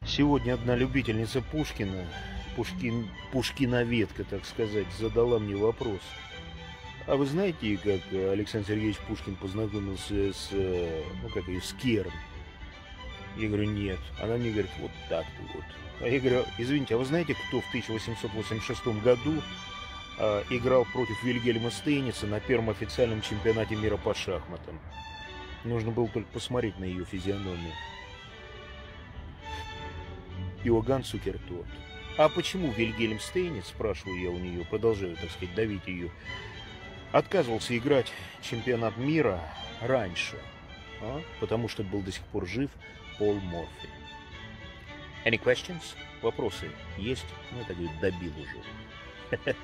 Сегодня одна любительница Пушкина, пушкиноведка, так сказать, задала мне вопрос. А вы знаете, как Александр Сергеевич Пушкин познакомился с, ну как ее, с Керн? Я говорю, нет. Она мне говорит, вот так-то вот. А я говорю, извините, а вы знаете, кто в 1886 году играл против Вильгельма Стейниса на первом официальном чемпионате мира по шахматам? Нужно было только посмотреть на ее физиономию. Иоганн Цукерторт. А почему Вильгельм Стейнис, спрашиваю я у нее, продолжаю, так сказать, давить ее, отказывался играть чемпионат мира раньше? Потому что был до сих пор жив Пол Морфи. Any questions? Вопросы есть? Ну, это, говорит, добил уже.